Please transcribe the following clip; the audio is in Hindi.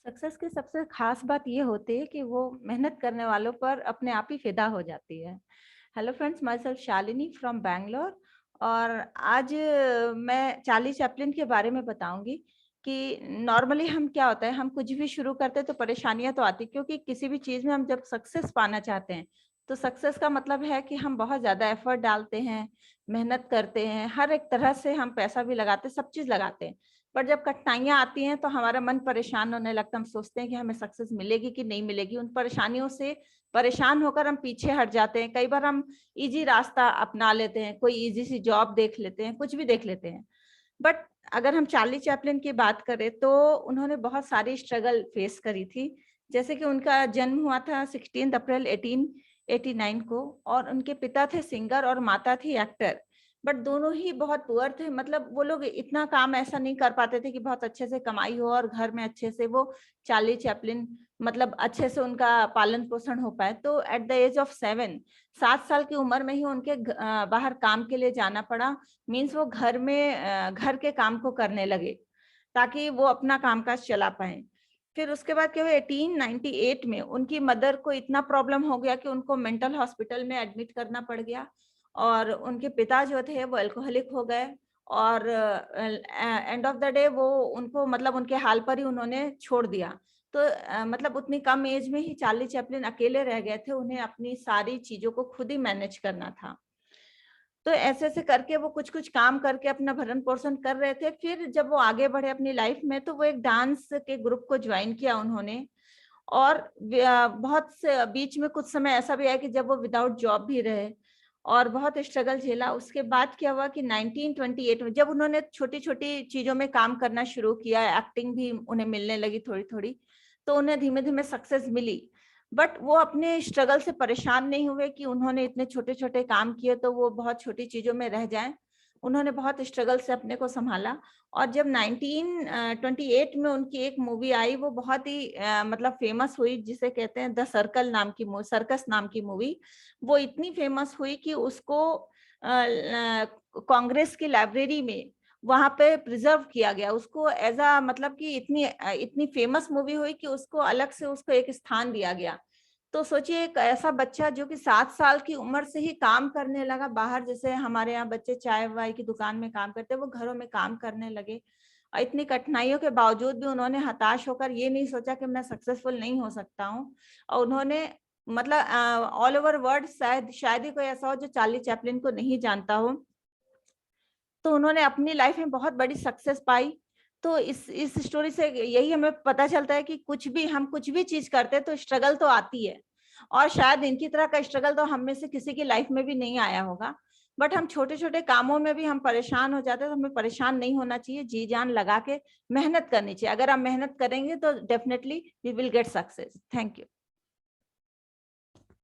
सक्सेस की सबसे खास बात ये होती है कि वो मेहनत करने वालों पर अपने आप ही फिदा हो जाती है। Hello friends, my self Shalini from Bangalore. और आज मैं चार्ली चैपलिन के बारे में बताऊंगी कि नॉर्मली हम क्या होता है, हम कुछ भी शुरू करते हैं तो परेशानियां तो आती, क्योंकि किसी भी चीज में हम जब सक्सेस पाना चाहते हैं तो सक्सेस का मतलब है कि हम बहुत ज्यादा एफर्ट डालते हैं, मेहनत करते हैं, हर एक तरह से हम पैसा भी लगाते हैं, सब चीज लगाते हैं। पर जब कठिनाइयां आती हैं तो हमारा मन परेशान होने लगता है। हम सोचते हैं कि हमें सक्सेस मिलेगी कि नहीं मिलेगी। उन परेशानियों से परेशान होकर हम पीछे हट जाते हैं। कई बार हम इजी रास्ता अपना लेते हैं, कोई इजी सी जॉब देख लेते हैं, कुछ भी देख लेते हैं। बट अगर हम चार्ली चैपलिन की बात करें तो उन्होंने बहुत सारी स्ट्रगल फेस करी थी। जैसे कि उनका जन्म हुआ था 16 अप्रैल 1889 को, और उनके पिता थे सिंगर और माता थी एक्टर। बट दोनों ही बहुत पुअर थे, मतलब वो लोग इतना काम ऐसा नहीं कर पाते थे कि बहुत अच्छे से कमाई हो और घर में अच्छे से वो चार्ली चैपलिन मतलब अच्छे से उनका पालन पोषण हो पाए। तो एट द एज ऑफ 7 साल की उम्र में ही उनके बाहर काम के लिए जाना पड़ा। मीन्स वो घर में घर के काम को करने लगे ताकि वो अपना कामकाज चला पाए। फिर उसके बाद क्या हुआ, 1898 में उनकी मदर को इतना प्रॉब्लम हो गया कि उनको मेंटल हॉस्पिटल में एडमिट करना पड़ गया। और उनके पिता जो थे वो अल्कोहलिक हो गए। और एंड ऑफ द डे वो उनको मतलब उनके हाल पर ही उन्होंने छोड़ दिया। तो मतलब उतनी कम एज में ही चार्ली चैपलिन अकेले रह गए थे, उन्हें अपनी सारी चीजों को खुद ही मैनेज करना था। तो ऐसे ऐसे करके वो कुछ कुछ काम करके अपना भरण पोषण कर रहे थे। फिर जब वो आगे बढ़े अपनी लाइफ में तो वो एक डांस के ग्रुप को ज्वाइन किया उन्होंने। और बहुत से बीच में कुछ समय ऐसा भी आया कि जब वो विदाउट जॉब भी रहे और बहुत स्ट्रगल झेला। उसके बाद क्या हुआ कि 1928 में जब उन्होंने छोटी छोटी चीजों में काम करना शुरू किया, एक्टिंग भी उन्हें मिलने लगी थोड़ी थोड़ी, तो उन्हें धीमे धीमे सक्सेस मिली। बट वो अपने स्ट्रगल से परेशान नहीं हुए कि उन्होंने इतने छोटे छोटे काम किए तो वो बहुत छोटी चीजों में रह जाएं। उन्होंने बहुत स्ट्रगल से अपने को संभाला। और जब 1928 में उनकी एक मूवी आई, वो बहुत ही मतलब फेमस हुई, जिसे कहते हैं द सर्कल नाम की सर्कस नाम की मूवी। वो इतनी फेमस हुई कि उसको कांग्रेस की लाइब्रेरी में वहां पे प्रिजर्व किया गया उसको एज अ, मतलब कि इतनी इतनी फेमस मूवी हुई कि उसको अलग से उसको एक स्थान दिया गया। तो सोचिए, एक ऐसा बच्चा जो कि 7 साल की उम्र से ही काम करने लगा बाहर, जैसे हमारे यहाँ बच्चे चाय वाय की दुकान में काम करते हैं, वो घरों में काम करने लगे। और इतनी कठिनाइयों के बावजूद भी उन्होंने हताश होकर ये नहीं सोचा कि मैं सक्सेसफुल नहीं हो सकता हूँ। और उन्होंने मतलब ऑल ओवर वर्ल्ड शायद शायद ही कोई ऐसा हो जो चार्ली चैपलिन को नहीं जानता हो। तो उन्होंने अपनी लाइफ में बहुत बड़ी सक्सेस पाई। तो इस स्टोरी से यही हमें पता चलता है कि कुछ भी चीज करते हैं तो स्ट्रगल तो आती है। और शायद इनकी तरह का स्ट्रगल तो हम में से किसी की लाइफ में भी नहीं आया होगा। बट हम छोटे छोटे कामों में भी हम परेशान हो जाते हैं, तो हमें परेशान नहीं होना चाहिए, जी जान लगा के मेहनत करनी चाहिए। अगर हम मेहनत करेंगे तो definitely we will get success. Thank you.